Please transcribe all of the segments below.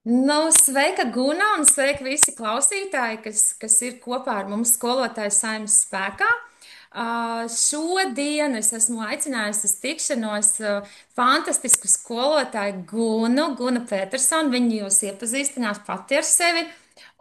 Sveika, Guna, un sveika visi klausītāji, kas ir kopā ar mums skolotāju saimnes spēkā. Šodien es esmu aicinājusi uz tikšanos fantastisku skolotāju Gunu Petersonu. Viņa jūs iepazīstinās pati ar sevi.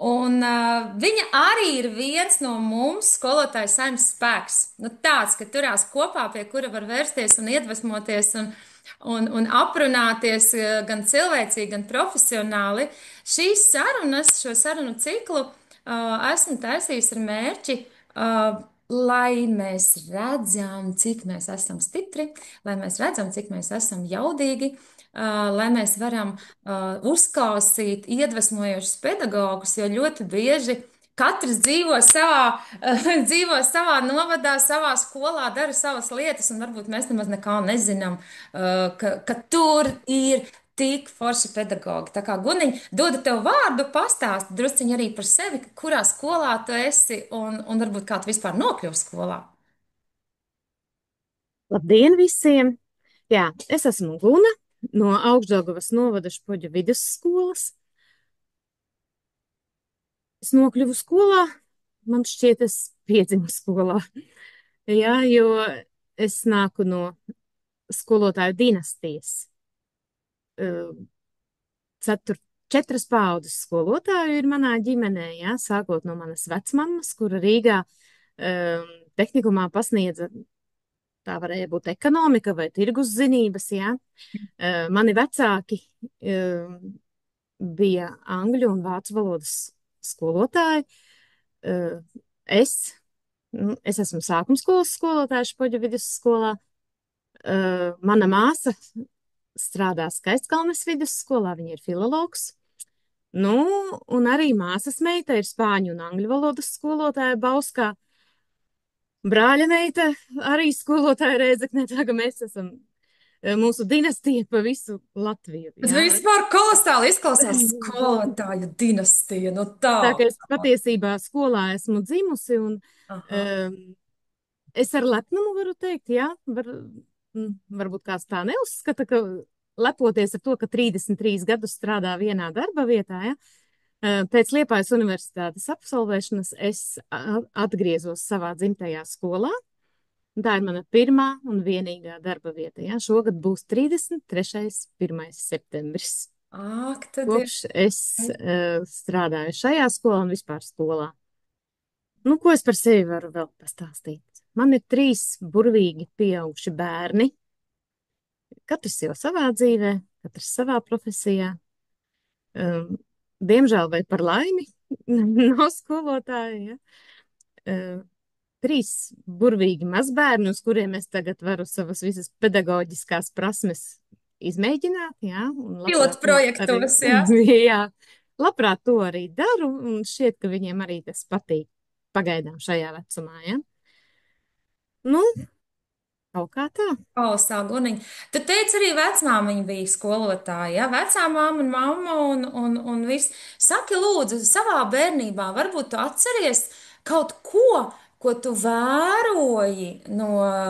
Viņa arī ir viens no mums, skolotāju saimnes spēks. Nu, tāds, ka turās kopā, pie kura var vērsties un iedvesmoties un aprunāties gan cilvēcīgi, gan profesionāli. Šīs sarunas, šo sarunu ciklu esmu taisījis ar mērķi, lai mēs redzam, cik mēs esam stipri, lai mēs redzam, cik mēs esam jaudīgi, lai mēs varam uzklausīt iedvesmojošus pedagogus, jo ļoti bieži katrs dzīvo savā, dzīvo savā novadā, savā skolā, dara savas lietas, un varbūt mēs nemaz nekā nezinām, ka tur ir tik forši pedagogi. Tā kā Guniņ, dodu tev vārdu, pastāsti drusciņi arī par sevi, kurā skolā tu esi un varbūt kā tu vispār nokļuvi skolā. Labdien visiem! Jā, es esmu Guna no Augšdaugavas novada Špoģa vidusskolas. Es nokļuvu skolā, man šķiet, es piedzimu skolā. Jā, jo es nāku no skolotāju dinastijas. Cetur, četras paaudzes skolotāju ir manā ģimenē, jā, sākot no manas vecmammas, kura Rīgā tehnikumā pasniedza, tā varēja būt ekonomika vai tirgus zinības, jā. Mani vecāki bija angļu un vācu valodas skolotāji. Es, es esmu sākumskolas skolotāja Špoģa vidusskolā. Mana māsa strādā Skaistkalnes vidusskolā, viņa ir filologs. Nu, un arī māsas meita ir spāņu un angļu valodas skolotāja Bauskā. Brāļa meita arī skolotāja Rēzeknē, tā ka mēs esam mūsu dinastija pa visu Latviju. Tas Jā. vispār kolosāli izklausās skolotāju dinastija, nu tā. Tā kā es patiesībā skolā esmu dzimusi, un Aha. um, es ar lepnumu varu teikt, jā, varbūt kāds tā neuzskata, ka lepoties ar to, ka 33 gadus strādā vienā darba vietā, ja, pēc Liepājas universitātes absolvēšanas es atgriezos savā dzimtajā skolā. Tā ir mana pirmā un vienīgā darba vieta. Ja. Šogad būs 33. 1. septembris. Ak, tad ir. Kopš es strādāju šajā skolā un vispār skolā. Nu, ko es par sevi varu vēl pastāstīt? Man ir 3 burvīgi pieauguši bērni. Katrs jau savā dzīvē, katrs savā profesijā. Diemžēl vai par laimi nav skolotāja. Ja? 3 burvīgi mazbērni, uz kuriem es tagad varu savas visas pedagoģiskās prasmes izmēģināt, jā, un Pilotu labprāt to arī, projektos, jā. jā, labprāt to arī daru, un šķiet, ka viņiem arī tas patīk pagaidām šajā vecumā, jā. Nu, kaut kā tā. Pausā guniņa. Tu teici, arī vecmāmiņa bija skolotāja, ja? Vecā māma un mamma un viss. Saki, lūdzu, savā bērnībā varbūt tu atceries kaut ko, ko tu vēroji no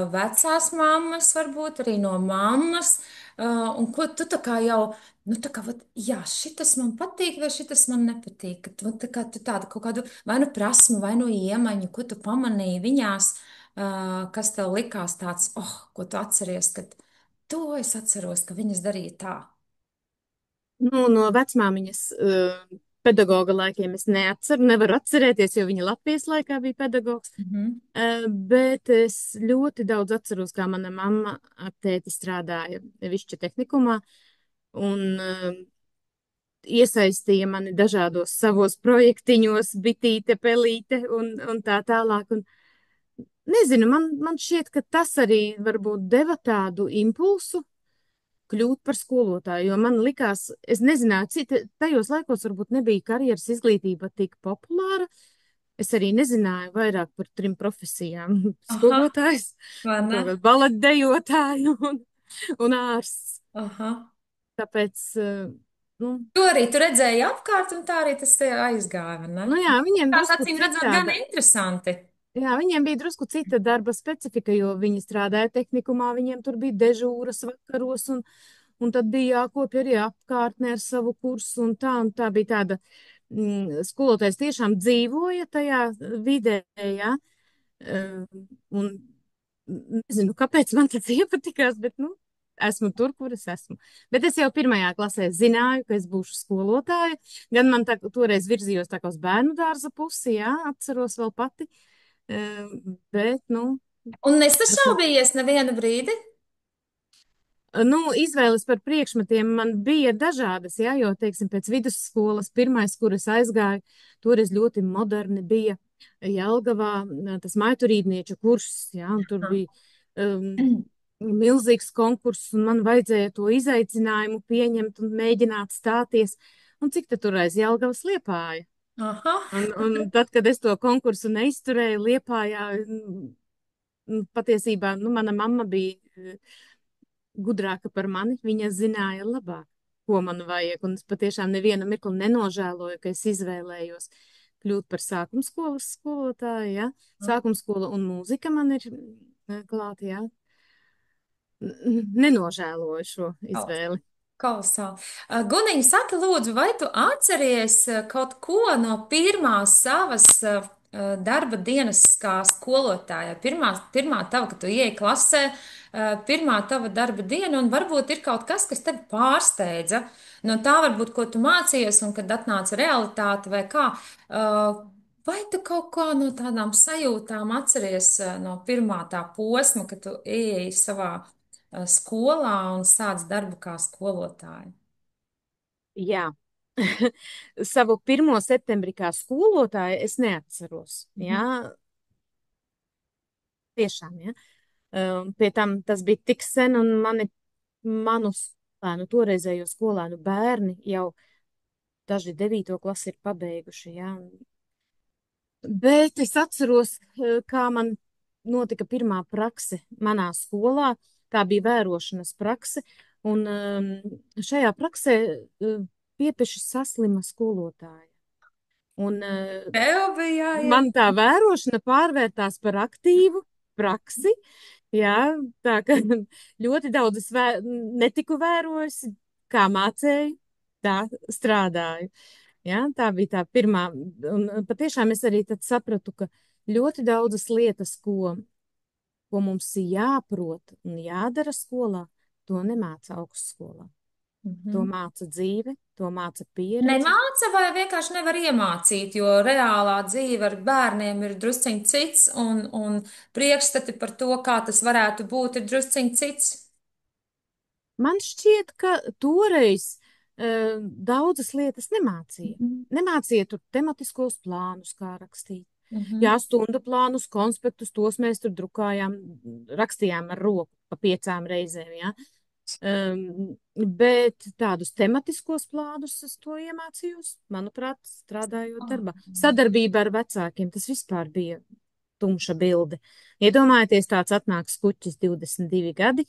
vecās mammas, varbūt arī no mammas, un ko tu tā kā jau, nu tā kā, vat, jā, šitas man patīk vai šitas man nepatīk. Ka tu, vat, tā kā tu tādu kaut kādu vai nu prasmu, vai nu iemaņu, ko tu pamanīji viņās. Kas tev likās tāds, ko tu atceries, kad to es atceros, ka viņas darīja tā? Nu, no vecmāmiņas pedagoga laikiem es neatceru, nevaru atcerēties, jo viņa Latvijas laikā bija pedagogs. Mhm. Bet es ļoti daudz atceros, kā mana mamma ar tēti strādāja Višķa tehnikumā un iesaistīja mani dažādos savos projektiņos, bitīte, pelīte un tā tālāk. Un nezinu, man šķiet, ka tas arī varbūt deva tādu impulsu kļūt par skolotāju, jo man likās, es nezināju, tajos laikos varbūt nebija karjeras izglītība tik populāra. Es arī nezināju vairāk par 3 profesijām. Aha, Skolotājs, vai ne? kaut kāds baletdejotāju un ārsts. Aha. Tāpēc, nu, To arī tu redzēji apkārt, un tā arī tas aizgāja, vai ne? nu jā, viņiem Tās drusku acīm redzot, gan citāda. interesanti. Jā, viņiem bija drusku cita darba specifika, jo viņi strādāja tehnikumā, viņiem tur bija dežūras vakaros un tad bija jākopja arī apkārtnē ar savu kursu, un tā bija tāda, skolotājs tiešām dzīvoja tajā vidē, jā, un nezinu, kāpēc man tas iepatikās, bet, nu, esmu tur, kur es esmu. Bet es jau pirmajā klasē zināju, ka es būšu skolotāja. Gan man toreiz virzījos tā kā uz bērnu dārza pusi, jā, atceros vēl pati. Bet, nu, Un nesašaubījies nevienu brīdi? nu, izvēles par priekšmetiem man bija dažādas, jā, jo, teiksim, pēc vidusskolas pirmais, kur es aizgāju, toreiz ļoti moderni bija Jelgavā, tas maiturībnieču kurs, jā, un tur bija milzīgs konkurss, un man vajadzēja to izaicinājumu pieņemt un mēģināt stāties. Un cik tad tur aiz Jelgavas Liepāja? Aha. Un tad, kad es to konkursu neizturēju Liepājā, patiesībā, nu, mana mamma bija gudrāka par mani, viņa zināja labāk, ko man vajag, un es patiešām nevienu mirkli nenožēloju, ka es izvēlējos kļūt par sākumskolas skolotāju, ja? Sākumskola un mūzika man ir klāta, ja? Nenožēloju šo izvēli. Kolosāli. Guniņa, saka, lūdzu, vai tu atceries kaut ko no pirmās savas darba dienas kā skolotāja? Pirmā tava, kad tu ieeji klasē, pirmā tava darba diena, un varbūt ir kaut kas, kas tevi pārsteidza. No tā varbūt, ko tu mācījies, un kad atnāca realitāte vai kā. Vai tu kaut kā no tādām sajūtām atceries no pirmā tā posma, kad tu ieeji savā skolā un sāc darbu kā skolotāja? Jā. Savu 1. septembri kā skolotāja es neatceros. Jā, Mhm. tiešām, jā. Pie tam tas bija tik sen, un manu skolēnu, toreizējo skolēnu bērni jau daži 9. klasi ir pabeiguši, jā. Bet es atceros, kā man notika pirmā prakse manā skolā. Tā bija vērošanas prakse, un šajā praksē piepeši saslima skolotāja. Un Tev bija jāiet. man tā vērošana pārvērtās par aktīvu praksi. Jā, tā ka ļoti daudz netiku vērojusi, kā mācēju, tā strādāju. Jā, tā bija tā pirmā. Un patiešām es arī tad sapratu, ka ļoti daudzas lietas, ko mums ir jāprot un jādara skolā, to nemāca augstskolā. To Mhm. māca dzīve, to māca pieredze. Nemāca vai vienkārši nevar iemācīt, jo reālā dzīve ar bērniem ir drusciņ cits, un priekšstati par to, kā tas varētu būt, ir drusciņ cits. Man šķiet, ka toreiz daudzas lietas nemācīja. Mhm. Nemācīja tur tematiskos plānus, kā rakstīt. Jā, Mhm. stundu plānus, konspektus, tos mēs tur drukājām, rakstījām ar roku pa 5 reizēm, jā. Bet tādus tematiskos plānus es to iemācījos, manuprāt, strādājot darbā. Sadarbība ar vecākiem, tas vispār bija tumša bilde. Iedomājieties, tāds atnāks kuķis 22 gadi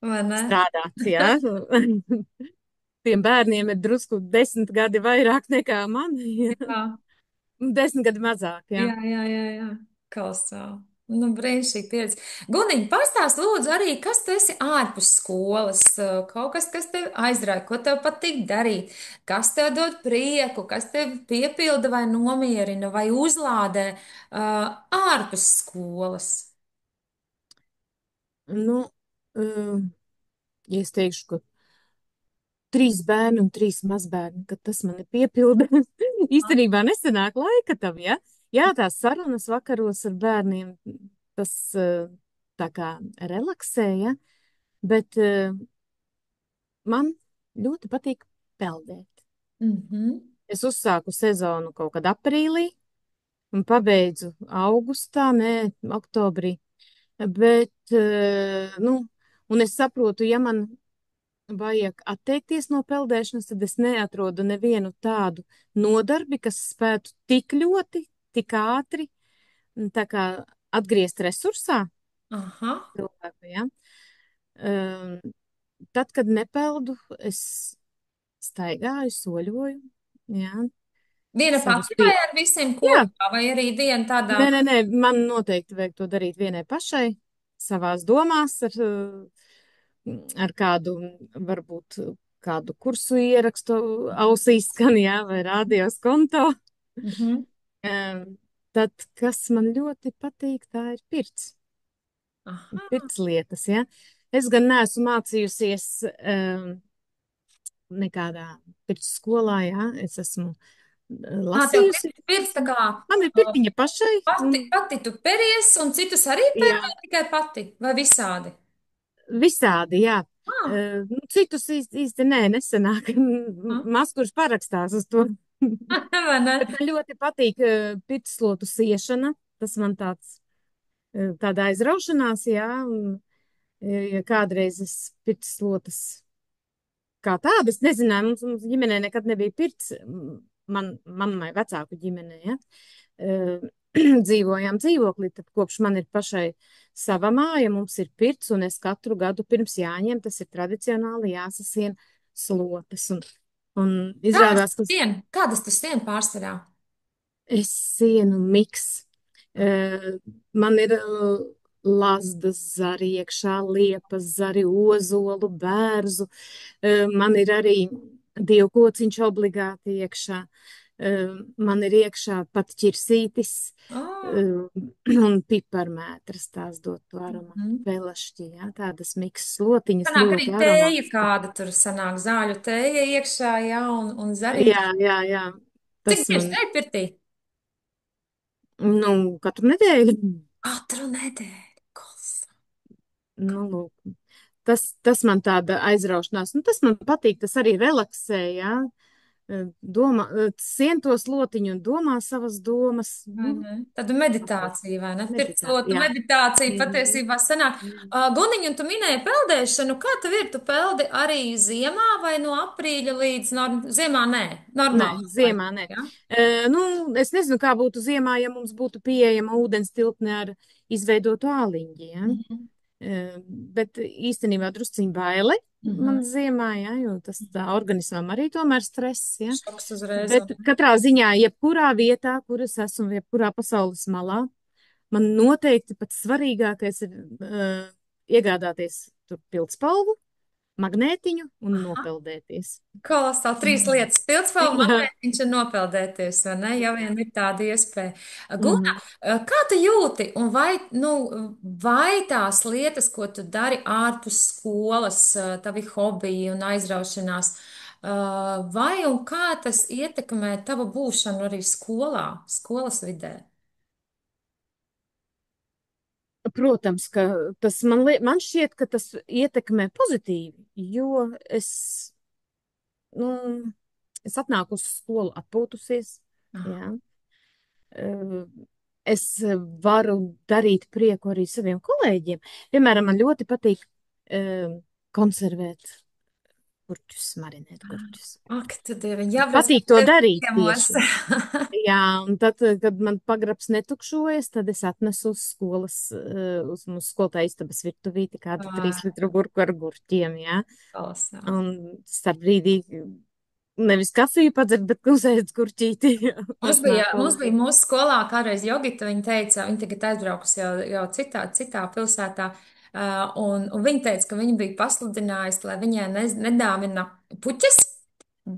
Vai ne? strādāt, jā. Tiem bērniem ir drusku 10 gadi vairāk nekā man. Jā. 10 gadi mazāk, jā. Jā. Kolosāli. Nu, brīnišķīgi pieredze. Guniņ, pastāst lūdzu arī, kas tu esi ārpus skolas, kaut kas, kas tev aizrauja, ko tev patīk darīt, kas tev dod prieku, kas tev piepilda vai nomierina vai uzlādē ārpus skolas. Nu, ja es teikšu, ka 3 bērni un 3 mazbērni, ka tas mani piepilda. Īstenībā nesenāk laika tam, ja? Jā, tās sarunas vakaros ar bērniem, tas tā kā relaksēja, bet man ļoti patīk peldēt. Mhm. Es uzsāku sezonu kaut kad aprīlī un pabeidzu augustā, nē, oktobrī. Bet, nu, un es saprotu, ja man vajag atteikties no peldēšanas, tad es neatrodu nevienu tādu nodarbi, kas spētu tik ļoti, tik ātri, tā kā atgriezt resursā Aha. cilvēku, ja? Um, Tad, kad nepeldu, es staigāju, soļoju, jā, Viena savus pati vai ar visiem Jā, kopā, vai arī viena tādā? nē, man noteikti vajag to darīt vienai pašai, savās domās, ar ar kādu, varbūt kādu kursu ierakstu ausīs skan, jā, vai rādījos konto. Mhm. Tad, kas man ļoti patīk, tā ir pirts. Aha. Pirts lietas, jā. Es gan neesmu mācījusies nekādā pirts skolā, jā. Es esmu Tev lasījusi. pirks tā kā Man ir uh, pirtiņa pašai. pati tu peries un citus arī pēr Jā, vai tikai pati vai visādi? visādi, jā. Ah, Nu, citus īsti nē, nesenāk. ah. Maz kurš parakstās uz to. Vai ne? Bet man ļoti patīk pirtslotu siešana. Tas man tāda aizraušanās, jā. Un, ja kādreiz es pirtslotas kā tādas nezināju, mums ģimenē nekad nebija pirts. Mammai vecāku ģimenē, ja. Dzīvojām dzīvoklī, tad kopš man ir pašai sava māja, mums ir pirts, un es katru gadu pirms jāņem, tas ir tradicionāli jāsasien slotas. Un izrādās, ka Kādas tu sien pārsvarā? es sienu miks. Man ir lazdas zari iekšā, liepas zari, ozolu, bērzu. Man ir arī dievkociņš obligāti iekšā. Man ir iekšā pat ķirsītis Oh. un piparmētras, tās dot to aromātu. Mhm. Pelašķi, jā, tādas miks slotiņas Sanāk arī ļoti tēja aromātas. kāda tur sanāk, zāļu tēja iekšā, jā, un Jā, zariņš. jā, jā. Cik Tas bieži man, tēja pirtī? nu, katru nedēļu. Katru nedēļu. Kos. Nu, lūk. Tas man tāda aizraušanās, nu, tas man patīk, tas arī relaksē, jā. Domā, sien to slotiņu un domā savas domas. Vai Nu, ne? Tāda meditācija, vai ne? meditācija, Pirtslotu jā. meditācija Mhm. patiesībā sanāk. Guniņ, un tu minēji peldēšanu. Kā tev ir? Tu peldi arī ziemā vai no aprīļa līdz ziemā? Nē, Nē, normāli. ziemā nē. Ja? Nu, es nezinu, kā būtu ziemā, ja mums būtu pieejama ūdens tilpne ar izveidotu āliņģi, ja? Mhm. Bet īstenībā drusciņ baili Mhm. man ziemā, ja, jo tas tā organismam arī tomēr stress, ja. Šoks uzreiz. Bet katrā ziņā, jebkurā vietā, kur es esmu, jebkurā pasaules malā, man noteikti pats svarīgākais ir iegādāties tur pildspalvu, magnētiņu un nopeldēties. Kolosāli trīs lietas. Pildspalva, Jā. magnētiņš un nopeldēties, vai ne? Ja vien ir tāda iespēja. Guna, Mhm. kā tu jūti, un vai tās lietas, ko tu dari ārpus skolas, tavi hobiji un aizraušanās, vai un kā tas ietekmē tavu būšanu arī skolā, skolas vidē? Protams, ka man šķiet, ka tas ietekmē pozitīvi, jo nu, es atnāku uz skolu atpūtusies, Ah, jā. Es varu darīt prieku arī saviem kolēģiem. Piemēram, man ļoti patīk konservēt gurķus, marinēt gurķus. ak, tu Dievi, jābūt Patīk to tev darīt ciemos. tieši. Jā, un tad, kad man pagrabs netukšojas, tad es atnesu uz skolas, uz mūsu skolotāja istabas virtuvīti kādu 3 litru gurku ar gurķiem, jā. Kolosāli. Un starp brīdī nevis kafiju padzert, bet uzēst gurķīti. Mums Tas bija, nāk mums bija kolēģi. mūsu skolā kādreiz jogita, viņa teica, viņa tagad aizbraukusi jau citā pilsētā, un viņa teica, ka viņa bija pasludinājusi, lai viņai nedāvina puķes,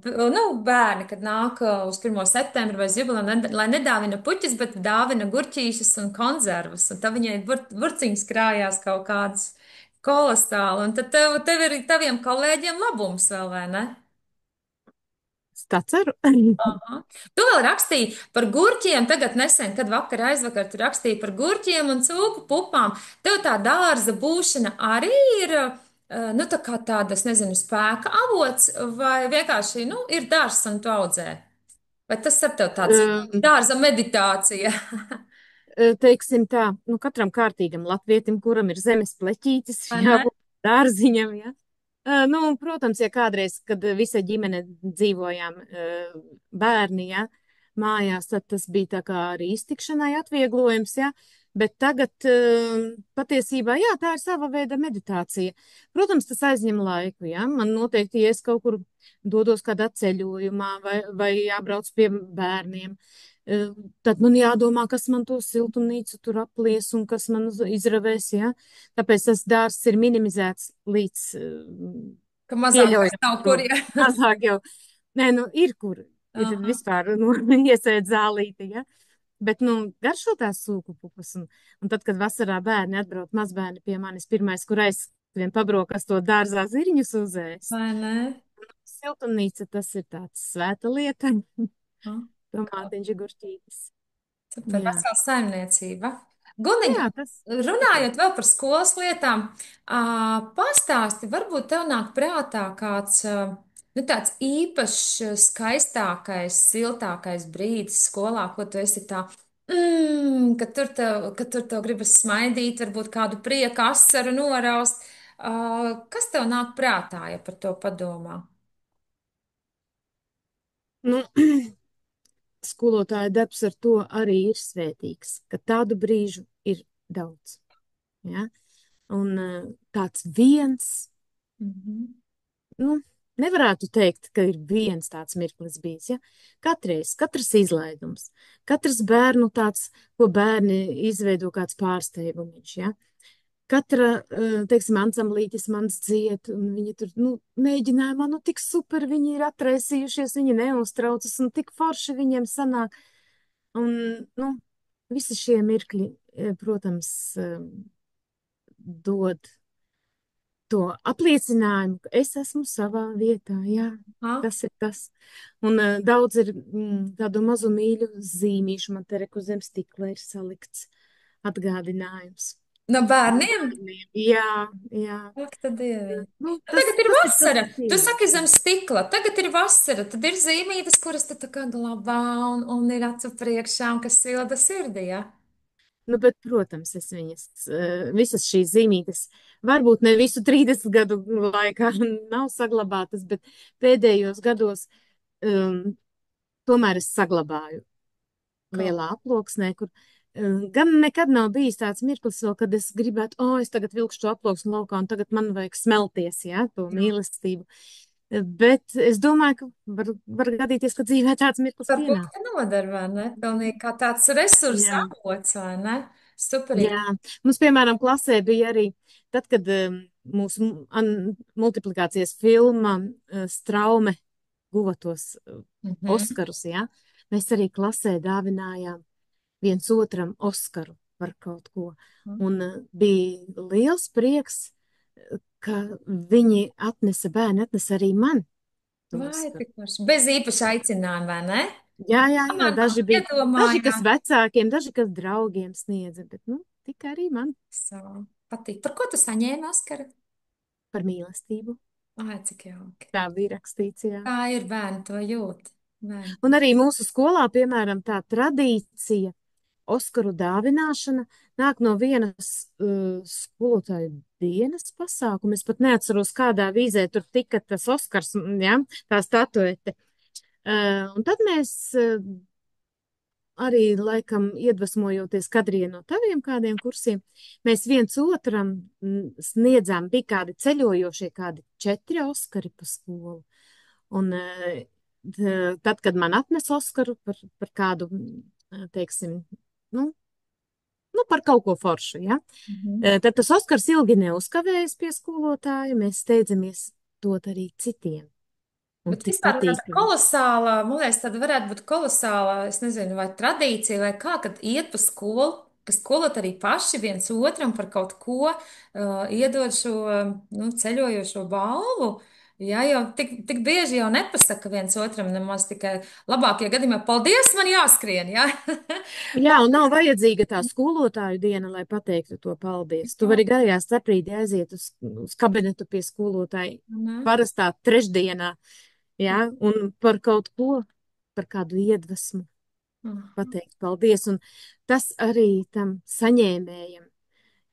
nu, bērni, kad nāk uz 1. septembra vai jubileju, lai nedāvina puķes, bet dāvina gurķīšas un konzervas, un tad viņai burciņas krājās kaut kādas kolosāli, un tad tev ir taviem kolēģiem labums vēl, vai ne? Es tā ceru. Aha. Tu vēl rakstīji par gurķiem, tagad nesen, kad vakar aizvakar tu rakstīji par gurķiem un cūku pupām. Tev tā dārza būšana arī ir, nu, tā kā tādas, nezinu, spēka avots, vai vienkārši, nu, ir dārzs un tu audzē? Vai tas ar tev tāds Um, dārza meditācija? Teiksim tā, nu, katram kārtīgam latvietim, kuram ir zemes pleķītis, Vai ne? jābūt dārziņam, ja. Nu, protams, ja kādreiz, kad visa ģimene dzīvojām bērni, ja, mājās, tad tas bija tā kā arī iztikšanai atvieglojums, ja, bet tagad patiesībā, jā, tā ir sava veida meditācija. Protams, tas aizņem laiku, ja, man noteikti, ja es kaut kur dodos kādā ceļojumā vai jābrauc pie bērniem, Tad man jādomā, kas man to siltumnīcu tur aplies un kas man izravēs, ja? Tāpēc tas dārsts ir minimizēts līdz Ka mazāk vairs pieļaujam nav to. kur, ja. Mazāk jau, nē, nu, ir kur, ir Aha, vispār, nu, iesēt zālīti, ja? Bet, nu, garšo tās sūku pupas, un tad, kad vasarā bērni atbrauc, mazbērni pie manis, pirmais, kur aizskrien pabrokas to dārzā ziriņus uzēst. vai ne? Siltumnīca, tas ir tāds svēta lieta, Aha. tomātiņš, gurķītis. Super, Jā, vesela saimniecība. Guniņ, jā, tas runājot vēl par skolas lietām, pastāsti, varbūt tev nāk prātā kāds, nu, tāds īpašs, skaistākais, siltākais brīdis skolā, ko tu esi tā, ka tur tev gribas smaidīt, varbūt kādu prieku asaru noraust. Kas tev nāk prātā, ja par to padomā? nu, skolotāja darbs ar to arī ir svētīgs, ka tādu brīžu ir daudz. Ja? Un tāds viens, Mhm. nu, nevarētu teikt, ka ir viens tāds mirklis bijis. Ja? Katrs izlaidums, katrs bērnu tāds, ko bērni izveido kāds pārsteigumiņš. Ja? Katra, teiksim, ansamblītis mans dzied, un viņi tur, nu, mēģinājumā, nu, tik super viņi ir atraisījušies, viņi neuztraucas, un tik forši viņiem sanāk. Un, nu, visi šie mirkļi, protams, dod to apliecinājumu, ka es esmu savā vietā, jā, Ha? tas ir tas. Un daudz ir tādu mazu mīļu zīmīšu, man te reku zem stikla ir salikts atgādinājums. No No bērniem? bērniem. Jā, jā. Ak, tad dieviņ. Nu, Nu, tagad ir tas vasara. ir Tu saki pieejams. zem stikla. Tagad ir vasara. Tad ir zīmītes, kuras tu tā kā glabā un ir acu priekšā un kas silda sirdī. Ja? Nu, bet, protams, es viņas, visas šīs zīmītes, varbūt ne visu 30 gadu laikā nav saglabātas, bet pēdējos gados tomēr es saglabāju Kā? lielā aploksnē, kur gan nekad nav bijis tāds mirklis vēl, kad es gribētu, es tagad vilkšu to aploksni laukā un tagad man vajag smelties, jā, to Jā. mīlestību. Bet es domāju, ka var gadīties, ka dzīvē tāds mirklis Varbūt, pienāk. ka noder, vai ne? Pilnīgi kā tāds resursa Jā. avots, vai ne? Superīgi. Jā, mums, piemēram, klasē bija arī tad, kad mūsu multiplikācijas filma Straume guva tos Mhm. Oskarus, jā, mēs arī klasē dāvinājām viens otram Oskaru par kaut ko. Un bija liels prieks, ka viņi atnesa, bērni atnesa arī man to Vai Oskaru. tik forši. Bez īpaša aicinājuma, vai ne? Jā, Komandām daži bija, daži, kas iedomājās. vecākiem, daži, kas draugiem sniedza, bet, nu, tikai arī man So, patīk. Par ko tu saņēmi Oskaru? par mīlestību. Ai, cik jauki. Tā bija rakstīts, jā. Kā ir bērni to jūt? Bērni. Un arī mūsu skolā, piemēram, tā tradīcija, Oskaru dāvināšana, nāk no vienas skolotāju dienas pasākuma. Es pat neatceros, kādā vīzē tur tika tas Oskars, ja, tā statuete. Un tad mēs arī laikam iedvesmojoties Kadrija no taviem kādiem kursiem, mēs viens otram sniedzām, bija kādi ceļojošie, kādi 4 Oskari pa skolu. Un tad, kad man atnes Oskaru par kādu, teiksim, nu, nu, par kaut ko foršu, ja? Mhm. Tad tas Oskars ilgi neuzkavējas pie skolotāja, mēs steidzamies dot arī citiem. Un Bet tik vispār tāda patīkami. kolosāla, man liekas, tāda varētu būt kolosāla, es nezinu, vai tradīcija, vai kā, kad iet pa skolu, ka skolot arī paši viens otram par kaut ko iedod šo, nu, ceļojošo balvu. Jā, jau tik bieži jau nepasaka viens otram nemaz tikai labākie gadījumā, paldies, man jāskrien, jā. Jā, un nav vajadzīga tā skolotāju diena, lai pateiktu to paldies. Tu vari garajā starprīdī aiziet uz kabinetu pie skolotāja Ne? parastā trešdienā, jā, un par kaut ko, par kādu iedvesmu Aha. pateikt paldies. Un tas arī tam saņēmējam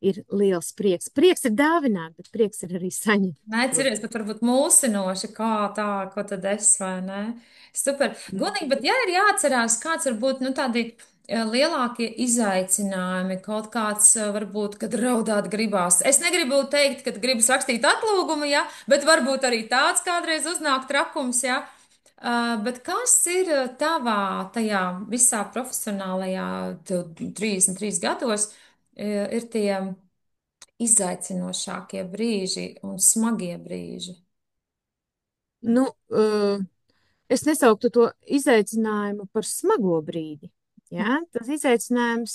ir liels prieks. Prieks ir dāvināt, bet prieks ir arī saņemt. Neatceries, pat varbūt mulsinoši, kā tā, ko tad es vai ne? Super. Gunīgi, bet ja ir jāatcerās, kāds varbūt, nu, tādi lielākie izaicinājumi, kaut kāds varbūt, kad raudāt gribās. Es negribu teikt, ka gribas rakstīt atlūgumu, ja, bet varbūt arī tāds kādreiz uznāk trakums, ja. Bet kas ir tavā tajā visā profesionālajā 33 gados, ir tie izaicinošākie brīži un smagie brīži? Nu, es nesauktu to izaicinājumu par smago brīdi. Jā, tas izaicinājums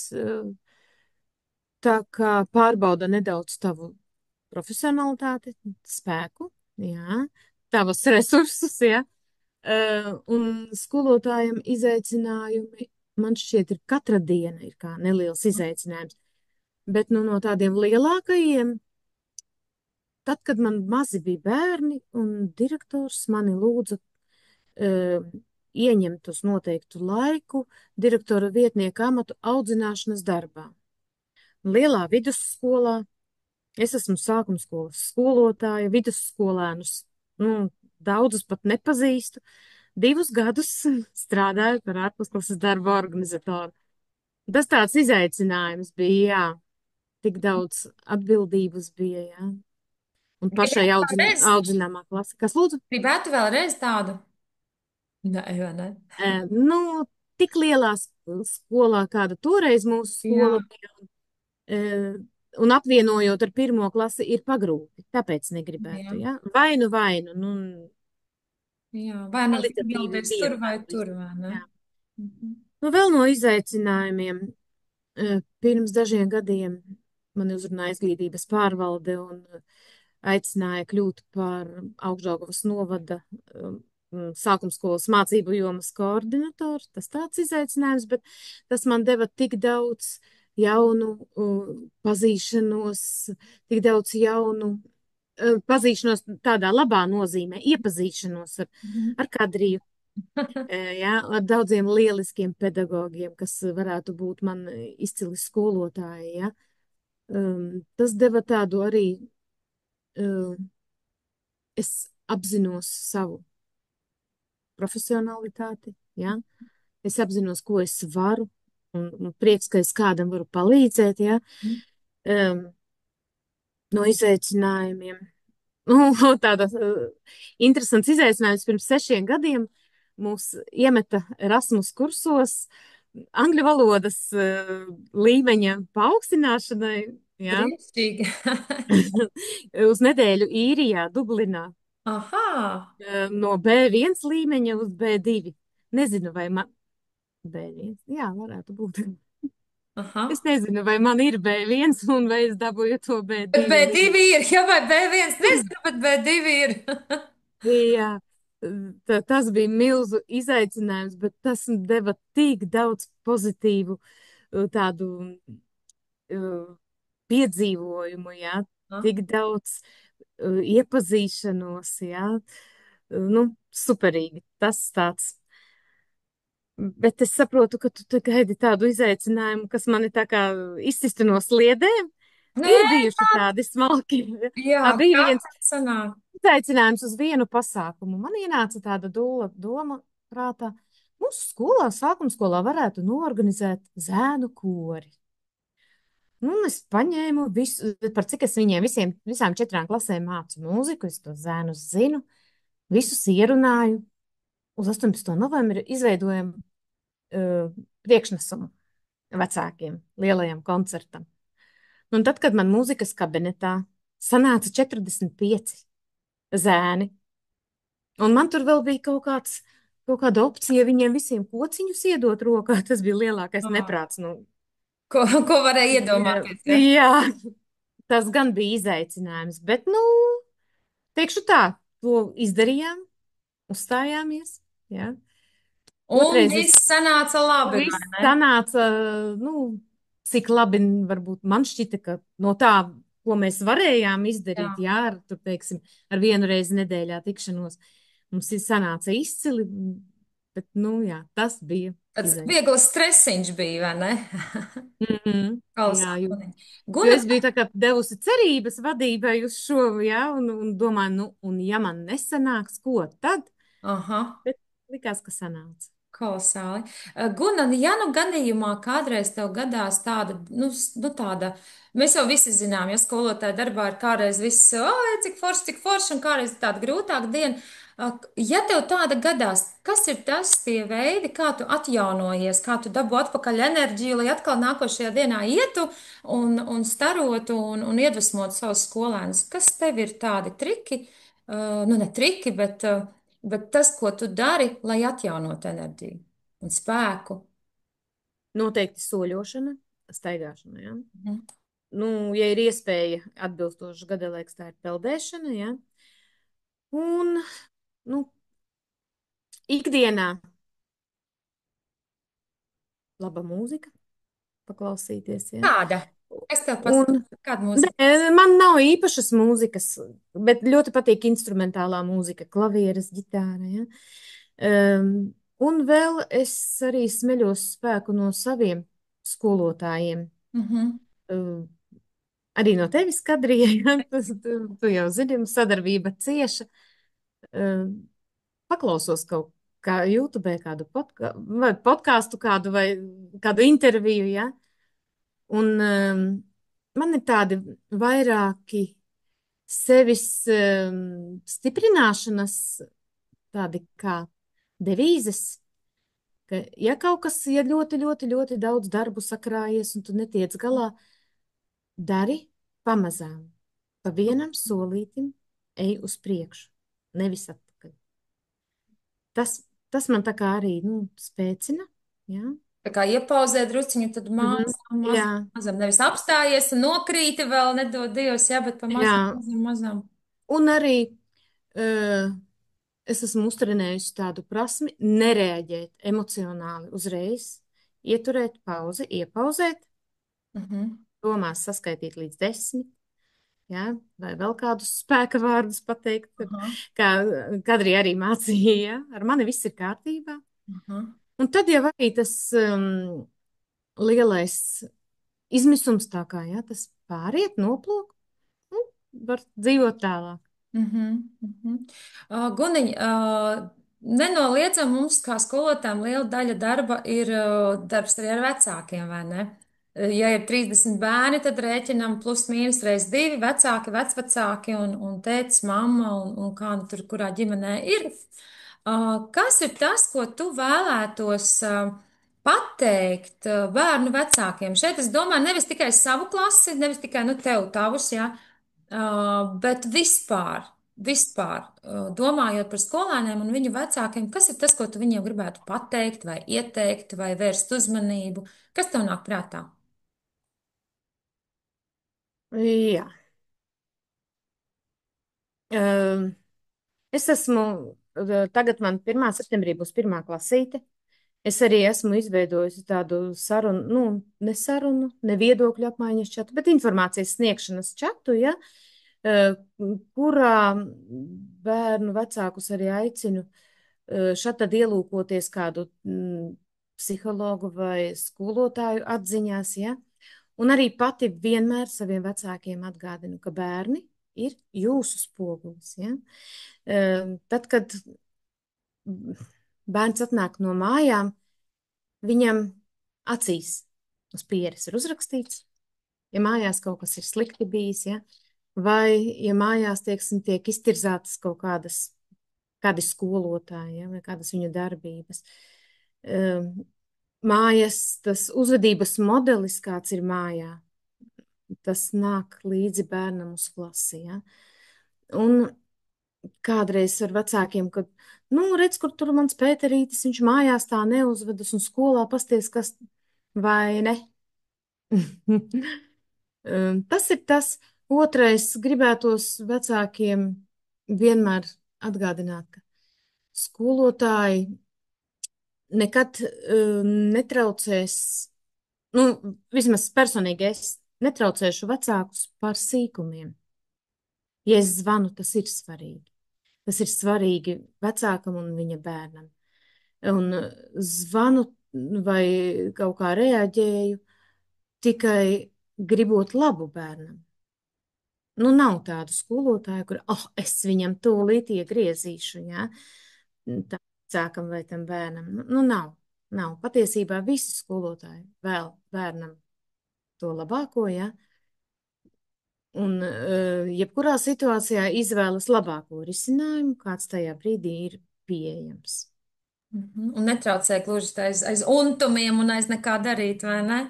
tā kā pārbauda nedaudz tavu profesionalitāti, spēku, jā, tavus resursus, jā. Un skolotājiem izaicinājumi man šķiet ir katra diena ir kā neliels izaicinājums. Bet nu, no tādiem lielākajiem, tad, kad man mazi bija bērni un direktors mani lūdza ieņemt uz noteiktu laiku direktora vietnieka amatu audzināšanas darbā. Lielā vidusskolā es esmu sākumskolas skolotāja, vidusskolēnus, nu, daudzus pat nepazīstu. 2 gadus strādāju par ārpusklases darba organizatoru. Tas tāds izaicinājums bija, jā. Tik daudz atbildības bija, jā. Un pašai Gribētu vēlreiz, audzināmā klase. Kas lūdzu? gribētu vēlreiz tādu? Nē, vai ne? Nu, tik lielā skolā, kāda toreiz mūsu Jā, skola bija, un apvienojot ar 1. klasi, ir pagrūti. Tāpēc jā, negribētu, jā. Vainu, nu, jā. Vai nu kvalitatīvi izvēlēties tur vai vienu. tur, vai ne? Jā. Mhm. Nu, vēl no izaicinājumiem. Pirms dažiem gadiem mani uzrunāja izglītības pārvalde un aicināja kļūt par Augšdaugavas novada sākumskolas mācību jomas koordinatoru. Tas tāds izaicinājums, bet tas man deva tik daudz jaunu pazīšanos, tik daudz jaunu pazīšanos tādā labā nozīmē, iepazīšanos Mhm. ar kadriju, jā, ar daudziem lieliskiem pedagogiem, kas varētu būt man izcili skolotāji, jā. Tas deva tādu arī, es apzinos savu profesionalitāti, jā. Es apzinos, ko es varu, un prieks, ka es kādam varu palīdzēt, jā. No izaicinājumiem. Tāda interesants izaicinājums pirms 6 gadiem mūs iemeta Erasmus kursos angļu valodas līmeņa paaugstināšanai, jā, Brīnišķīgi. uz nedēļu īrijā, Dublinā, Aha, no B1 līmeņa uz B2. Nezinu, vai man B1, jā, varētu būt. Es aha. nezinu, vai man ir B1 un vai es dabūju to Bet B2, nezinu. B2 ir, jā, vai B1 nezinu, bet B2 ir. Jā, tas bija milzu izaicinājums, bet tas deva tik daudz pozitīvu tādu piedzīvojumu, jā, Ah, tik daudz iepazīšanos, jā, nu, superīgi. Tas tāds. Bet es saprotu, ka tu te gaidi tādu izaicinājumu, kas mani tā kā izsistu no sliedēm. nē, Ir bijuši tādi smalki. jā, Bija kā viens tā sanāk? izaicinājums uz vienu pasākumu. Man ienāca tāda doma prātā. Mūsu skolā, sākuma skolā varētu norganizēt zēnu kori. Nu, un es paņēmu visu, par cik es viņiem visām 4 klasēm mācu mūziku, es to zēnus zinu, visus ierunāju. Uz 18. novembri izveidojam priekšnesumu vecākiem, lielajam koncertam. Un tad, kad man mūzikas kabinetā sanāca 45 zēni, un man tur vēl bija kaut kāda opcija viņiem visiem kociņus iedot rokā, tas bija lielākais Ah, neprāts. Nu, ko varēja jā, iedomāties, ja? jā, tas gan bija izaicinājums, bet, nu, teikšu tā, to izdarījām, uzstājāmies, jā. Un Otrais es viss sanāca labi, vai viss ne? sanāca, nu, cik labi varbūt man šķita, ka no tā, ko mēs varējām izdarīt, Jā. jā, ar, tur, teiksim, ar 1 reizi nedēļā tikšanos, mums ir sanāca izcili, bet, nu, jā, tas bija Tāds izaicinājums. viegls stresiņš bija, vai ne? Jā, Klausās. jo Guna, es biju tā kā devusi cerības vadībai uz šo, jā, un domāju, nu, un ja man nesanāks, ko tad? aha, Bet likās, ka sanāca. Kolosāli. Guna, ja nu gadījumā kādreiz tev gadās tāda, tāda, mēs jau visi zinām, ja skolotāja darbā ir kādreiz viss, oi, cik forši, un kādreiz ir tāda grūtāka diena. Ja tev tāda gadās, kas ir tas tie veidi, kā tu atjaunojies, kā tu dabū atpakaļ enerģiju, lai atkal nākošajā dienā ietu un starotu un iedvesmotu savus skolēnus? Kas tev ir tādi triki? Nu, ne triki, bet tas, ko tu dari, lai atjaunotu enerģiju un spēku. Noteikti soļošana, staigāšana, ja. Mhm. Nu, ja ir iespēja atbilstoši gadelaiks, tā ir peldēšana, ja. Un, nu, ikdienā laba mūzika paklausīties, ja. Kāda? Kas tev Un, patīk? Kāda mūzika? nē, man nav īpašas mūzikas, bet ļoti patīk instrumentālā mūzika, klavieres, ģitāra, ja. Un vēl es arī smeļos spēku no saviem skolotājiem. Mhm. Um, Arī no tevis, Kadrija, ja? Tu jau zini, sadarbība cieša. Paklausos kaut kā YouTube, kādu vai podkāstu, vai kādu interviju, ja? Un man ir tādi vairāki sevis stiprināšanas, tādi kā devīzes, ka ja kaut kas, ja ļoti, ļoti, ļoti daudz darbu sakrājies un tu netiec galā, dari pamazām, pa vienam solītim ej uz priekšu, nevis atpakaļ. Tas man tā kā arī, nu, spēcina, jā. Tā kā iepauzē drusciņu, tad Mhm. mazam, Jā, mazam, mazam. Nevis apstājies un nokrīti vēl, nedod Dievs, jā, bet pa jā. mazam, mazam, mazam. Un arī es esmu uztrenējusi tādu prasmi nereaģēt emocionāli uzreiz, ieturēt pauzi, iepauzēt, Mhm. domās saskaitīt līdz 10, jā, vai vēl kādus spēka vārdus pateikt, Aha, kā Kadri arī mācīja, jā, ar mani viss ir kārtībā. aha. Un tad jau arī tas lielais izmisums tā kā, jā, tas pāriet, noplūk, un var dzīvot tālāk. Mhm, mhm. Guniņ, nenoliedzam mums, kā skolotājiem, liela daļa darba ir darbs arī ar vecākiem, vai ne? Ja ir 30 bērni, tad rēķinam plus mīnus reiz divi vecāki, vecvecāki un tētis, mamma un kā nu tur, kurā ģimenē ir. Kas ir tas, ko tu vēlētos pateikt bērnu vecākiem? Šeit es domāju nevis tikai savu klasi, nevis tikai, nu, tev tavus, jā. Bet vispār, domājot par skolēniem un viņu vecākiem, kas ir tas, ko tu viņiem gribētu pateikt, vai ieteikt, vai vērst uzmanību? Kas tev nāk prātā? Jā. Um, Es esmu, tagad man 1. septembrī būs pirmā klasīte. Es arī esmu izveidojusi tādu sarunu, nu, ne sarunu, ne viedokļu apmaiņas čatu, bet informācijas sniegšanas čatu, ja, eh, kurā bērnu vecākus arī aicinu šad tad ielūkoties kādu psihologu vai skolotāju atziņās, ja, un arī pati vienmēr saviem vecākiem atgādinu, ka bērni ir jūsu spogulis, ja. Tad, kad bērns atnāk no mājām, viņam acīs uz pieres ir uzrakstīts, ja mājās kaut kas ir slikti bijis, ja, vai ja mājās, teiksim, tiek iztirzātas kaut kādi skolotāji, ja, vai kādas viņu darbības. Mājas, tas uzvedības modelis, kāds ir mājā, tas nāk līdzi bērnam uz klasi, ja. Un kādreiz ar vecākiem, kad, nu, redz, kur tur mans Pēterītis, viņš mājās tā neuzvedas un skolā pasties, kas vai ne. Tas ir tas. Otrais, gribētos vecākiem vienmēr atgādināt, ka skolotāji nekad netraucēs, nu, vismaz personīgi es netraucēšu vecākus par sīkumiem. Ja es zvanu, tas ir svarīgi. Tas ir svarīgi vecākam un viņa bērnam. Un zvanu vai kaut kā reaģēju tikai gribot labu bērnam. Nu, nav tādu skolotāju, kur, es viņam tūlīt iegriezīšu, jā. Tā vecākam vai tam bērnam. Nu, nav. Nav. Patiesībā visi skolotāji vēl bērnam to labāko, ja? Un jebkurā situācijā izvēlas labāko risinājumu, kāds tajā brīdī ir pieejams. Mhm. Un netraucē gluži aiz untumiem un aiz nekā darīt, vai ne?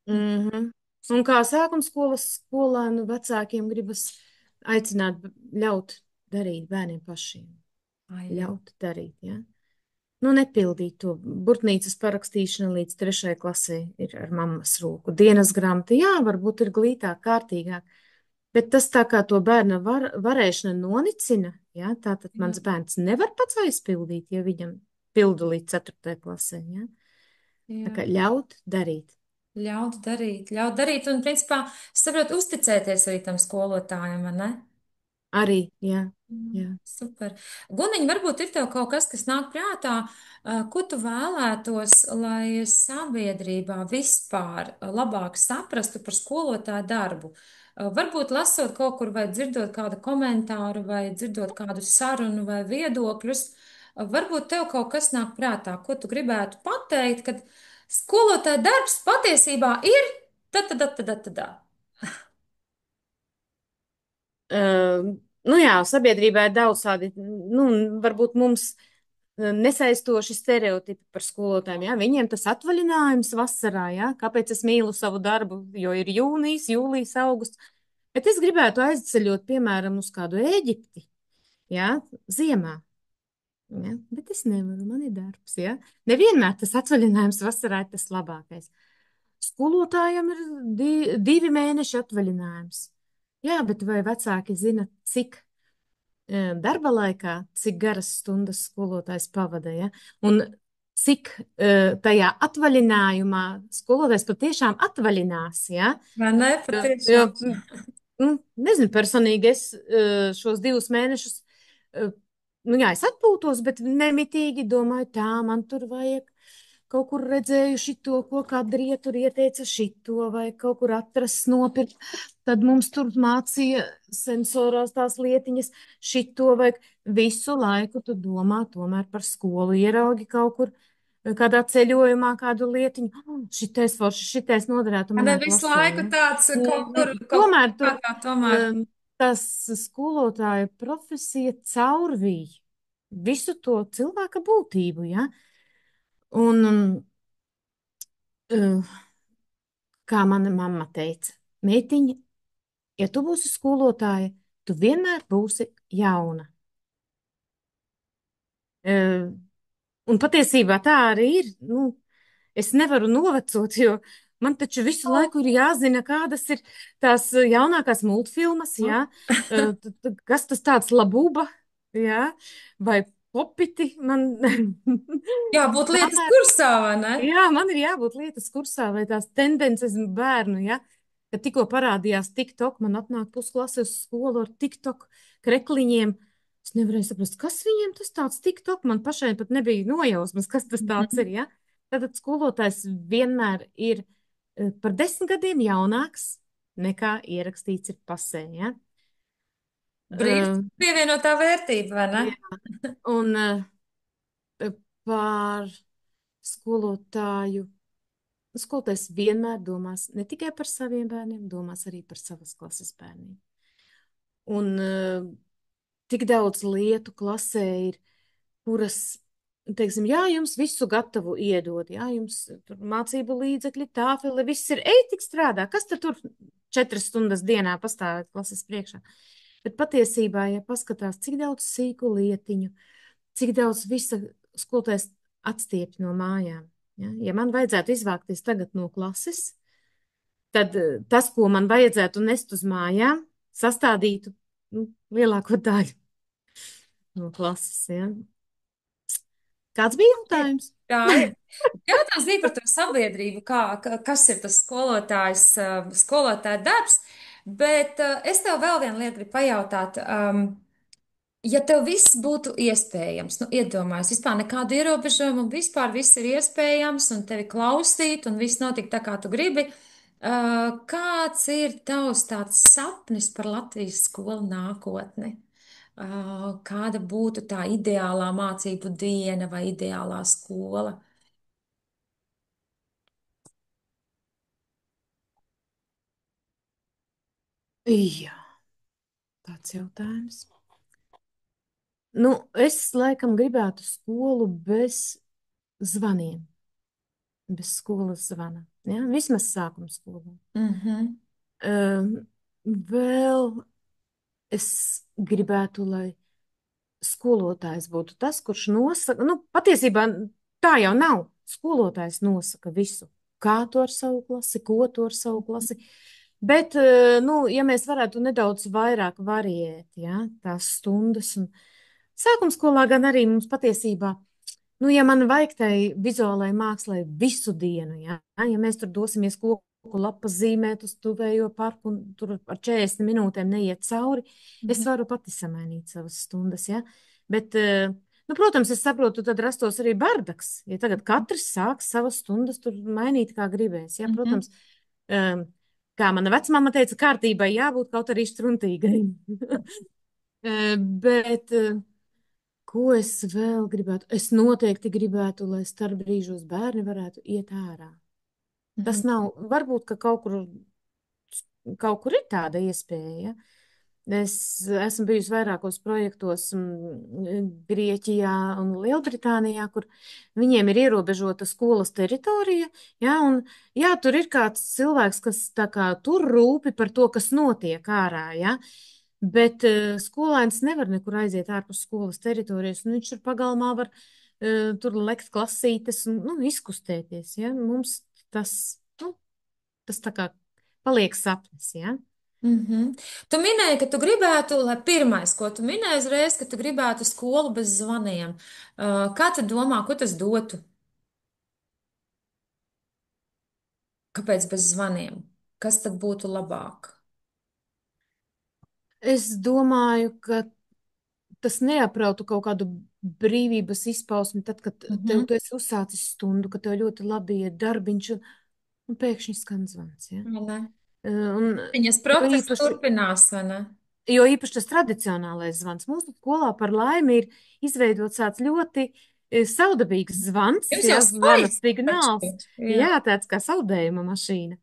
Mhm. Un kā sākuma skolas skolēnu vecākiem gribas aicināt, ļaut darīt bērniem pašiem. Ai, jā. Ļaut darīt, ja? Nu, nepildīt to burtnīcas parakstīšanu līdz 3. klasē ir ar mammas roku. Dienas grāmata, jā, varbūt ir glītāk, kārtīgāk, bet tas tā kā to bērna varēšana nonicina, ja? Tātad Jā. mans bērns nevar pats aizpildīt, ja viņam pildu līdz 4. klasē, ja? Tā Jā. kā ļaut darīt. Ļaut darīt, un, principā, saprot, uzticēties arī tam skolotājam, vai ne? Arī, jā, Mm, jā. super. Guniņ, varbūt ir tev kaut kas, kas nāk prātā, ko tu vēlētos, lai sabiedrībā vispār labāk saprastu par skolotāju darbu? Varbūt lasot kaut kur vai dzirdot kādu komentāru vai dzirdot kādu sarunu vai viedokļus, varbūt tev kaut kas nāk prātā, ko tu gribētu pateikt, kad skolotāja darbs patiesībā ir tad, tad, tad, tad, tad, tad. Nu jā, sabiedrībā ir daudz tādi, nu, varbūt mums nesaistoši stereotipi par skolotājiem. Ja? Viņiem tas atvaļinājums vasarā, ja? Kāpēc es mīlu savu darbu, jo ir jūnijas, jūlijas, augusts. Bet es gribētu aizceļot, piemēram, uz kādu Ēģipti, ja? Ziemā. Ja? Bet es nevaru, man ir darbs. Ja? Nevienmēr tas atvaļinājums vasarā ir tas labākais. Skolotājiem ir 2 mēneši atvaļinājums. Jā, bet vai vecāki zina, cik darba laikā, cik garas stundas skolotājs pavada, ja? Un cik tajā atvaļinājumā skolotājs patiešām atvaļinās, ja? Vai ne? Jo, Patiešām. nu, nezinu, personīgi es šos 2 mēnešus, nu jā, es atpūtos, bet nemitīgi domāju, tā man tur vajag kaut kur redzēju šito, ko kāda rietur ieteica šito, vai kaut kur atrast, nopirkt. Tad mums tur mācīja sensorās tās lietiņas, šito vajag visu laiku. Tu domā tomēr par skolu, ieraugi kaut kur kādā ceļojumā kādu lietiņu. "Oh, šitais forši, šitais noderētu Ne manai visu klasē, laiku ja?" tāds kaut kur Tomēr tur prātā, tomēr. tas skolotāja profesija caurvīja visu to cilvēka būtību, ja? Un, uh, kā mana mamma teica, meitiņa, ja tu būsi skolotāja, tu vienmēr būsi jauna. Uh, un patiesībā tā arī ir. Nu, es nevaru novecot, jo man taču visu laiku ir jāzina, kādas ir tās jaunākās multfilmas, jā, kas tas tāds labuba, jā, vai popiti man. Jābūt lietas Tomēr kursā, vai ne? jā, man ir jābūt lietas kursā, vai tās tendences bērnu, ja, kad tikko parādījās TikTok, man atnāk pusklase uz skolu ar TikTok krekliņiem. Es nevarēju saprast, kas viņiem tas tāds TikTok, man pašai pat nebija nojausmas, kas tas tāds ir, ja. Tātad skolotājs vienmēr ir par 10 gadiem jaunāks nekā ierakstīts ir pasē, ja. Brīvs Uh, pievienotā vērtība, vai ne? jā, un par skolotāju. Skolotājs vienmēr domās ne tikai par saviem bērniem, domās arī par savas klases bērniem. Un tik daudz lietu klasē ir, kuras, teiksim, jā, jums visu gatavu iedod, jā, jums tur mācību līdzekļi, tāfeli, viss ir, ej, tik strādā, kas tad tur 4 stundas dienā pastāvēt klases priekšā. Bet patiesībā, ja paskatās, cik daudz sīku lietiņu, cik daudz visa skolotājs atstiepj no mājām. Ja man vajadzētu izvākties tagad no klases, tad tas, ko man vajadzētu nest uz mājām, sastādītu lielāko daļu no klases. Ja. Kāds bija jautājums? Tā ir. Jautājums bija par to sabiedrību, kas ir tas skolotājs, skolotāja darbs, bet es tev vēl vienu lietu gribu pajautāt. Ja tev viss būtu iespējams, nu, iedomājies, vispār nekādu ierobežojumu, un vispār viss ir iespējams, un tevi klausīt, un viss notiek tā, kā tu gribi, kāds ir tavs tāds sapnis par Latvijas skolu nākotni? Kāda būtu tā ideālā mācību diena vai ideālā skola? Jā, tāds jautājums. Nu, es laikam gribētu skolu bez zvaniem, bez skolas zvana. Ja? Vismaz sākuma skolā. Mhm, Um, vēl es gribētu, lai skolotājs būtu tas, kurš nosaka, nu, patiesībā tā jau nav. Skolotājs nosaka visu, kā to ar savu klasi, ko to ar savu klasi. Bet, nu, ja mēs varētu nedaudz vairāk variēt, ja, tās stundas, un sākuma skolā gan arī mums patiesībā. Nu, ja man vajag tai vizuālai mākslai visu dienu, ja mēs tur dosimies koku lapas zīmēt uz tuvējo parku un tur ar 40 minūtēm neiet cauri, es mhm, varu pati samainīt savas stundas, ja. Bet, nu, protams, es saprotu, tad rastos arī bardaks, ja tagad katrs sāks savas stundas tur mainīt, kā gribēs, ja, mhm, protams, um, kā mana vecmama teica, kārtībai jābūt kaut arī struntīgai. Bet, ko es vēl gribētu? Es noteikti gribētu, lai starp brīžos bērni varētu iet ārā. Tas mhm, nav, varbūt, ka kaut kur ir tāda iespēja. Ja? Es esmu bijusi vairākos projektos Grieķijā un Lielbritānijā, kur viņiem ir ierobežota skolas teritorija, ja, un jā, tur ir kāds cilvēks, kas tā kā tur rūpi par to, kas notiek ārā, ja, bet skolēns nevar nekur aiziet ārpus skolas teritorijas, un viņš tur pagalmā var tur lekt klasītes un, nu, izkustēties, ja, mums tas, nu, tas tā kā paliek sapnis, ja. mhm. Tu minēji, ka tu gribētu, lai pirmais, ko tu minēji uzreiz, ka tu gribētu skolu bez zvaniem. Kā tu domā, ko tas dotu? Kāpēc bez zvaniem? Kas tad būtu labāk? Es domāju, ka tas neaprautu kaut kādu brīvības izpausmi, tad, kad tev Mhm. tu esi uzsācis stundu, ka tev ļoti labi iet darbiņš, un pēkšņi skan zvans, ja? Vai ne? Un Viņas jo process īpaši, turpinās, vai ne? jo īpaši tas tradicionālais zvans mūsu skolā par laimi ir izveidots tāds ļoti saudabīgs zvans, Jums jau ja, zvana skaisti taču. signāls, Jā. jā, tāds kā saudējuma mašīna.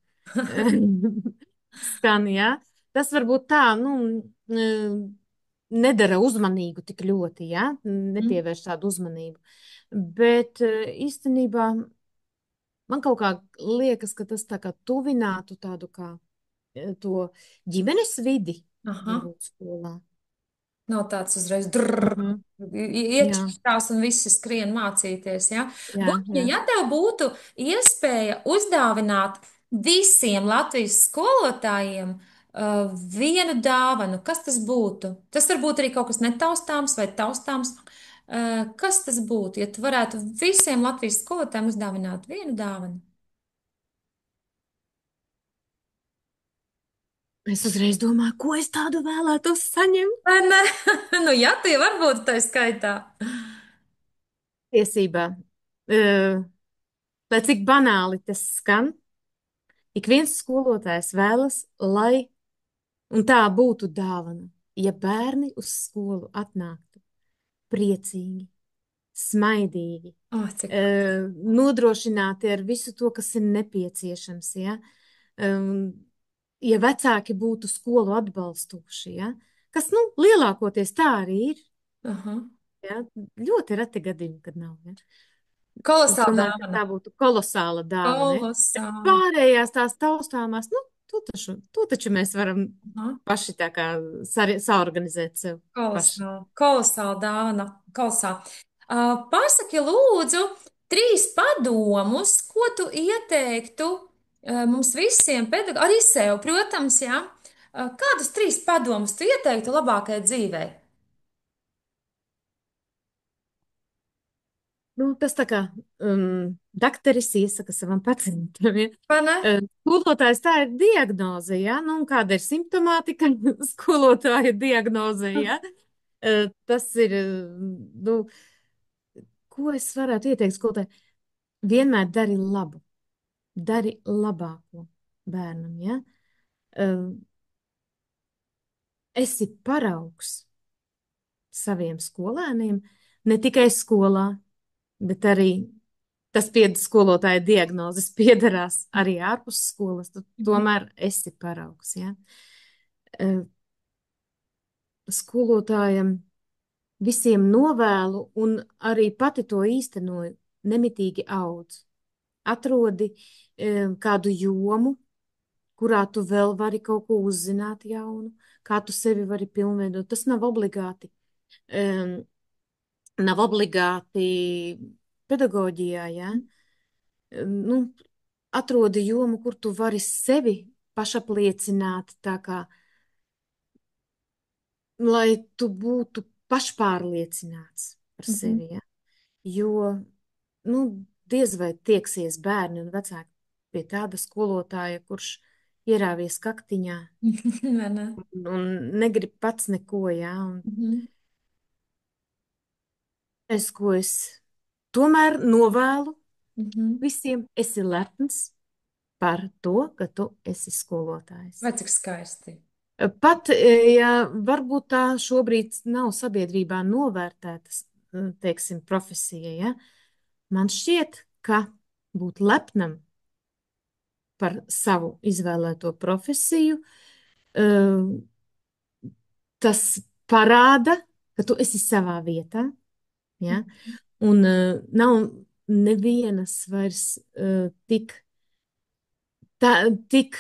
Skan, jā. Tas varbūt tā, nu, nedara uzmanīgu tik ļoti, ja? Mhm. Nepievērš tādu uzmanību. Bet īstenībā man kaut kā liekas, ka tas tā kā tuvinātu tādu kā to ģimenes vidi, Aha. varbūt skolā. Nav tāds uzreiz drrr, Mhm. Jā, iečurstās un visi skrien mācīties, ja? jā, Guņa, jā. ja tev būtu iespēja uzdāvināt visiem Latvijas skolotājiem vienu dāvanu, kas tas būtu? Tas var būt arī kaut kas netaustāms vai taustāms. Kas tas būtu, ja tu varētu visiem Latvijas skolotājiem uzdāvināt vienu dāvanu? Es uzreiz domāju, ko es tādu vēlētos saņemt. Vai ne? Nu, jā, tie var būt tā skaitā. Tiesībā, lai cik banāli tas skan, ik viens skolotājs vēlas, lai un tā būtu dāvana, ja bērni uz skolu atnāktu priecīgi, smaidīgi, Oh, cik labi. nodrošināti ar visu to, kas ir nepieciešams. Ja, um, ja vecāki būtu skolu atbalstoši, ja, kas, nu, lielākoties tā arī ir. Aha. Ja, ļoti reti gadījumi, kad nav. Ja. Es Kolosāla domāju, ka dāvana. tā būtu kolosāla dāvana. Ja. Bet Kolosāli. pārējās tās taustāmās, nu, to taču mēs varam Aha. paši tā kā saorganizēt sev paši. Kolosāli. Kolosāla dāvana. Kolosāli. Pasaki, lūdzu, trīs padomus, ko tu ieteiktu mums visiem, arī sev, protams, jā. Kādus trīs padomus tu ieteiktu labākajai dzīvei? Nu, tas tā kā dakteris iesaka savam pacientam. Ja? Vai ne? Skolotājs tā ir diagnoze, ja? Nu, un kāda ir simptomātika skolotāja diagnoze, ja? Tas ir, nu, ko es varētu ieteikt skolotāji? Vienmēr dari labu, dari labāko bērnam, ja? Uh, Esi paraugs. saviem skolēniem, ne tikai skolā, bet arī tas pie skolotāja diagnozes piederās arī ārpus skolas. Tu Mhm. tomēr esi paraugs, ja? Eh, Skolotājam visiem novēlu un arī pati to īstenoju, nemitīgi audz. Atrodi kādu jomu, kurā tu vēl vari kaut ko uzzināt jaunu, kā tu sevi vari pilnveidot. Tas nav obligāti. Um, Nav obligāti pedagoģijā, ja? Nu, atrodi jomu, kur tu vari sevi pašapliecināt, tā kā, lai tu būtu pašpārliecināts par Mhm. sevi, ja? Jo, nu, diez vai tieksies bērni un vecāki pie tāda skolotāja, kurš ierāvies kaktiņā Vai ne? un negrib pats neko, jā. Un Mhm. es, ko es tomēr novēlu Mhm. visiem, esi lepns par to, ka tu esi skolotājs. Vai cik skaisti? Pat, ja varbūt tā šobrīd nav sabiedrībā novērtētas, teiksim, profesija, ja, man šķiet, ka būt lepnam par savu izvēlēto profesiju, tas parāda, ka tu esi savā vietā, ja, un nav nevienas vairs tik, tā, tik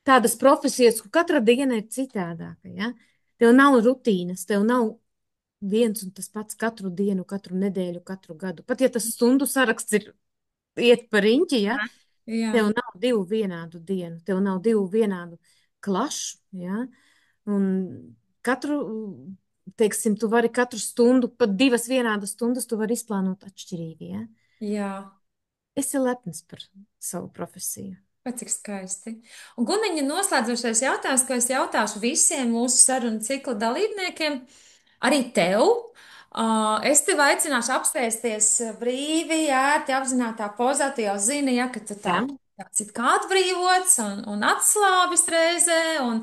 tādas profesijas, kur katra diena ir citādāka, ja. Tev nav rutīnas, tev nav viens un tas pats katru dienu, katru nedēļu, katru gadu. Pat ja tas stundu saraksts ir iet pa riņķi, ja, Jā, tev nav divu vienādu dienu, tev nav divu vienādu klašu, ja, un katru, teiksim, tu vari katru stundu, pat divas vienādas stundas, tu vari izplānot atšķirīgi, ja. jā. Esi lepns par savu profesiju. Vai cik skaisti. Un, Guniņa, noslēdzošais jautājums, ko es jautāšu visiem mūsu sarunu cikla dalībniekiem, arī tev. Es tevi aicināšu apsēsties brīvi, ērti, apzinātā pozā. Tu jau zini, ja, ka tu Jā, tāds it kā atbrīvots un atslābis reizē, un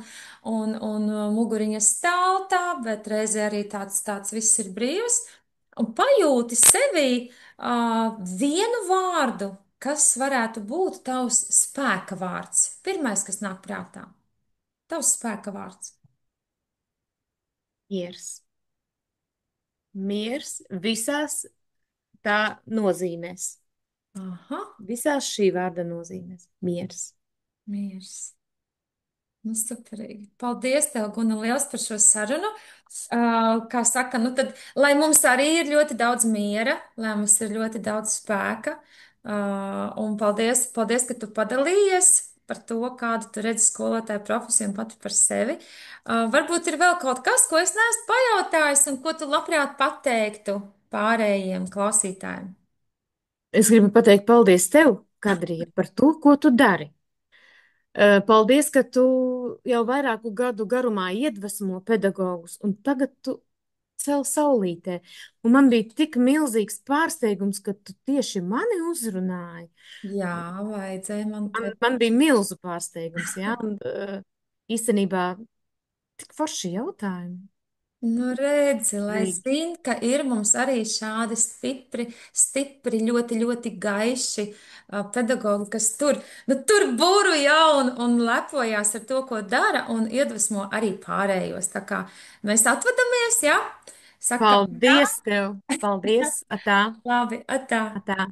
muguriņa stāv tā, bet reizē arī tāds viss ir brīvs. Un pajūti sevī vienu vārdu, kas varētu būt tavs spēka vārds. Pirmais, kas nāk prātā. Tavs spēka vārds. miers. Miers visās tā nozīmēs. Aha, Visās šī vārda nozīmēs. Miers. miers. Nu, superīgi. Paldies, tev, Guna, liels par šo sarunu. Kā saka, nu tad, lai mums arī ir ļoti daudz miera, lai mums ir ļoti daudz spēka. Un paldies, ka tu padalījies par to, kādu tu redzi skolotāju profesiju un pati par sevi. Varbūt ir vēl kaut kas, ko es neesmu pajautājis un ko tu labprāt pateiktu pārējiem klausītājiem. Es gribu pateikt paldies tev, Kadrija, par to, ko tu dari. Paldies, ka tu jau vairāku gadu garumā iedvesmo pedagogus, un tagad tu cel saulītē. Un man bija tik milzīgs pārsteigums, ka tu tieši mani uzrunāji. Jā, vajadzēja man te. Man bija milzu pārsteigums, jā, un īstenībā tik forši jautājumi. Nu, redzi, lai Līdzi. zinātu, ka ir mums arī šādi stipri, ļoti, ļoti gaiši pedagogi, kas tur būru jau un lepojās ar to, ko dara, un iedvesmo arī pārējos. Tā kā mēs atvadamies, jā, sakam, tā, Paldies tev! Paldies! Atā! labi, atā. Atā!